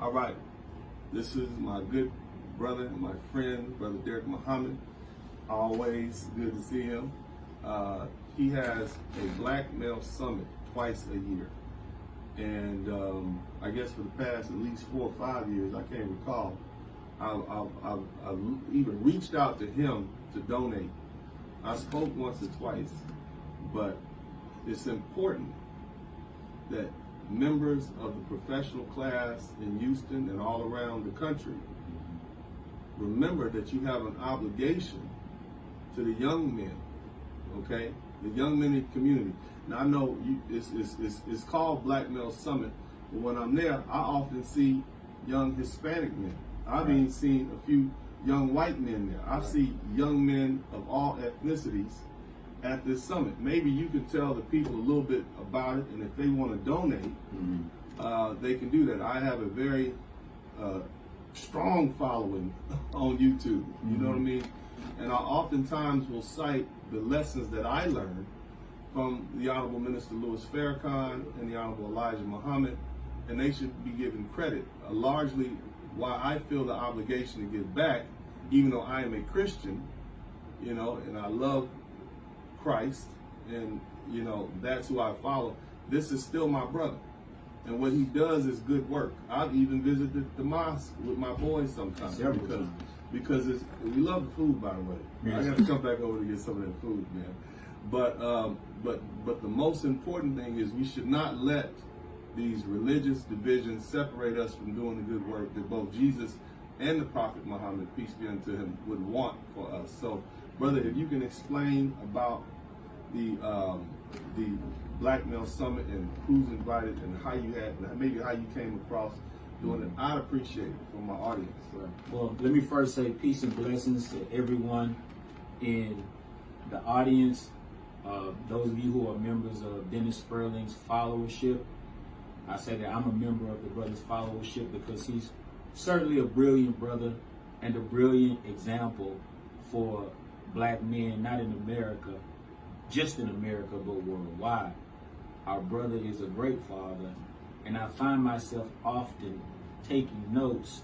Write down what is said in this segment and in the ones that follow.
All right, this is my good brother, my friend, Brother Deric Muhammed. Always good to see him. He has a Black Male Summit twice a year. And I guess for the past at least 4 or 5 years, I can't recall, I've even reached out to him to donate. I spoke once or twice, but it's important that members of the professional class in Houston and all around the country remember that you have an obligation to the young men, okay? The young men in the community. Now I know it's called Black Male Summit, but when I'm there, I often see young Hispanic men. I've even seen a few young white men there. I see young men of all ethnicities at this summit. Maybe you can tell the people a little bit about it, and if they want to donate, they can do that. I have a very strong following on YouTube, you know what I mean? And I oftentimes will cite the lessons that I learned from the Honorable Minister Louis Farrakhan and the Honorable Elijah Muhammad, and they should be given credit. Largely why I feel the obligation to give back, even though I am a Christian, you know, and I love Christ, and you know, that's who I follow. This is still my brother, and what he does is good work. I've even visited the mosque with my boys sometimes because we love the food, by the way. Yes. I got to come back over to get some of that food, man. But the most important thing is we should not let these religious divisions separate us from doing the good work that both Jesus and the Prophet Muhammad, peace be unto him, would want for us. So, brother, if you can explain about the Black Male Summit and who's invited and how you maybe how you came across doing it, I'd appreciate it from my audience. Well, let me first say peace and blessings to everyone in the audience. Those of you who are members of Dennis Sperling's followership, I say that I'm a member of the brother's followership because he's certainly a brilliant brother and a brilliant example for black men, not in America, just in America, but worldwide. Our brother is a great father, and I find myself often taking notes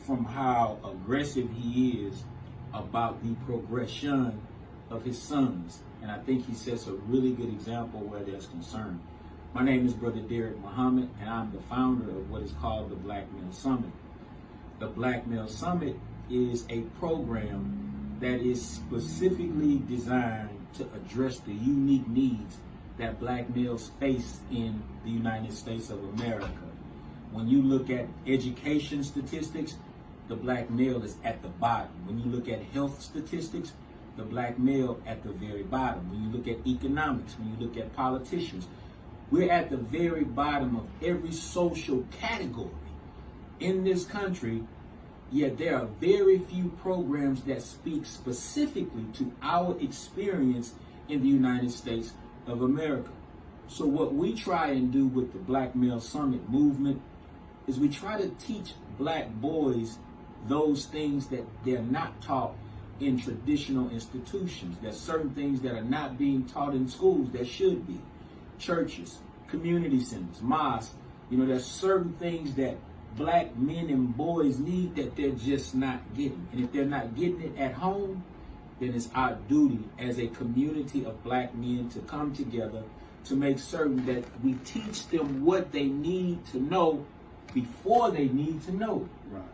from how aggressive he is about the progression of his sons. And I think he sets a really good example where there's concern. My name is Brother Deric Muhammed, and I'm the founder of what is called the Black Male Summit. The Black Male Summit is a program that is specifically designed to address the unique needs that black males face in the United States of America. When you look at education statistics, the black male is at the bottom. When you look at health statistics, the black male at the very bottom. When you look at economics, when you look at politicians, we're at the very bottom of every social category in this country, yet there are very few programs that speak specifically to our experience in the United States of America. So what we try and do with the Black Male Summit movement is we try to teach black boys those things that they're not taught in traditional institutions. There's certain things that are not being taught in schools that should be. Churches, community centers, mosques, you know, there's certain things that black men and boys need that they're just not getting. And if they're not getting it at home, then it's our duty as a community of black men to come together to make certain that we teach them what they need to know before they need to know it. Right.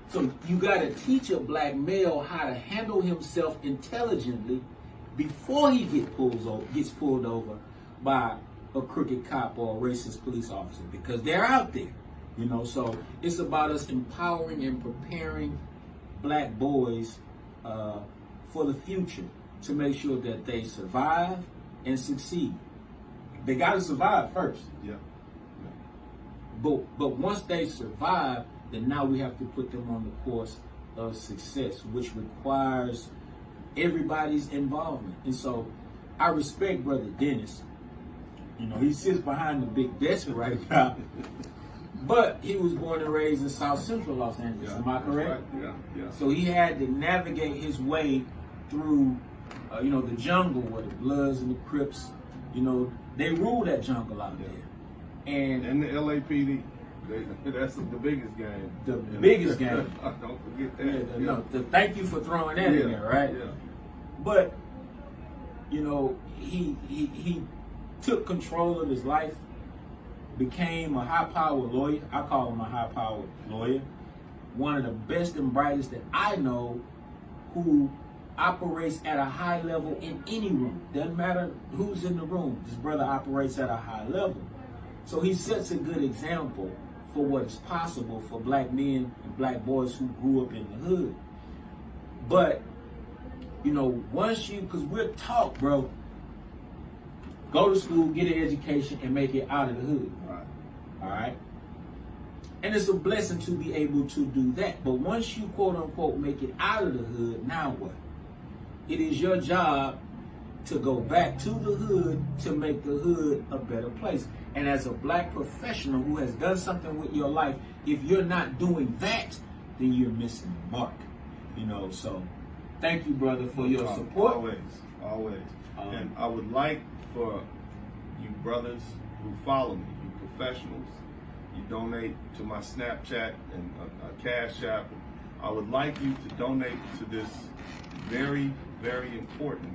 So you got to teach a black male how to handle himself intelligently before he gets pulled over by a crooked cop or a racist police officer, because they're out there, you know. So it's about us empowering and preparing black boys for the future to make sure that they survive and succeed. They got to survive first. Yeah. But once they survive, then now we have to put them on the course of success, which requires everybody's involvement. And so I respect Brother Dennis. You know, he sits behind the big desk right now. But he was born and raised in South Central Los Angeles. Am I correct? Right. Yeah. So he had to navigate his way through, you know, the jungle where the Bloods and the Crips, you know, they rule that jungle out there. And the LAPD. That's the biggest game. The biggest game. Don't forget that. Yeah, no, thank you for throwing that in there, right? Yeah. But you know, he took control of his life, became a high-powered lawyer. I call him a high-powered lawyer. One of the best and brightest that I know, who operates at a high level in any room. Doesn't matter who's in the room. This brother operates at a high level. So he sets a good example for what is possible for black men and black boys who grew up in the hood. But, you know, once you, because we're taught, bro, go to school, get an education, and make it out of the hood. Right. All right? And it's a blessing to be able to do that. But once you, quote unquote, make it out of the hood, now what? It is your job to go back to the hood to make the hood a better place. And as a black professional who has done something with your life, if you're not doing that, then you're missing the mark. You know, so thank you, brother, for your support. Always. And I would like for you brothers who follow me, you professionals, you donate to my Snapchat and a Cash App. I would like you to donate to this very, very important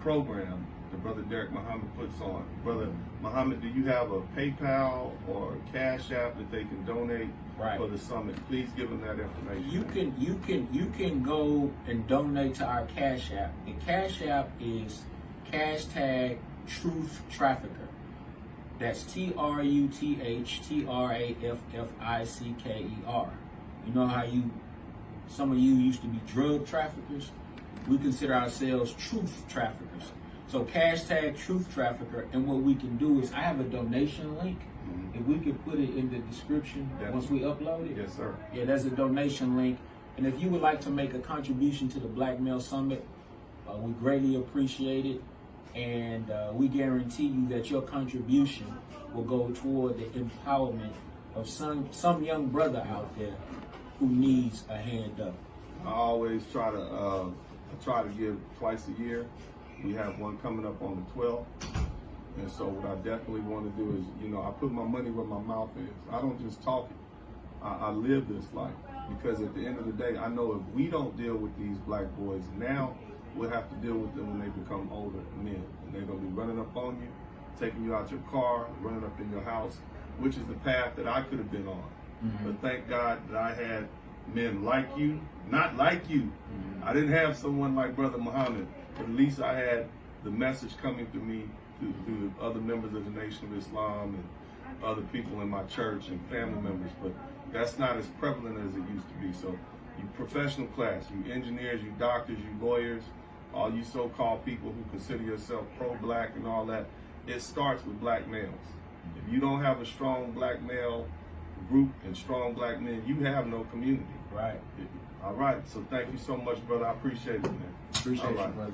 program that Brother Deric Muhammed puts on. Brother Muhammed, do you have a PayPal or a Cash App that they can donate for the summit? Please give them that information. You can go and donate to our Cash App. The Cash App is #Truth Trafficker. That's TruthTrafficker. You know how some of you used to be drug traffickers? We consider ourselves truth traffickers. So #Truth Trafficker, and what we can do is I have a donation link. If we could put it in the description once we upload it. Yes, sir. Yeah, there's a donation link. And if you would like to make a contribution to the Black Male Summit, we greatly appreciate it. And we guarantee you that your contribution will go toward the empowerment of some young brother out there who needs a hand up. I always try to give twice a year. We have one coming up on the 12th. And so what I definitely want to do is, you know, I put my money where my mouth is. I don't just talk it. I live this life. Because at the end of the day, I know if we don't deal with these black boys now, we'll have to deal with them when they become older men. And they're going to be running up on you, taking you out your car, running up in your house, which is the path that I could have been on. But thank God that I had men like you, not like you. I didn't have someone like Brother Muhammad, but at least I had the message coming to me through other members of the Nation of Islam and other people in my church and family members. But that's not as prevalent as it used to be. So you professional class, you engineers, you doctors, you lawyers, all you so-called people who consider yourself pro-black and all that, it starts with black males. If you don't have a strong black male group and strong black men, you have no community. Right. All right. So thank you so much, brother. I appreciate it, man. Appreciate you, brother.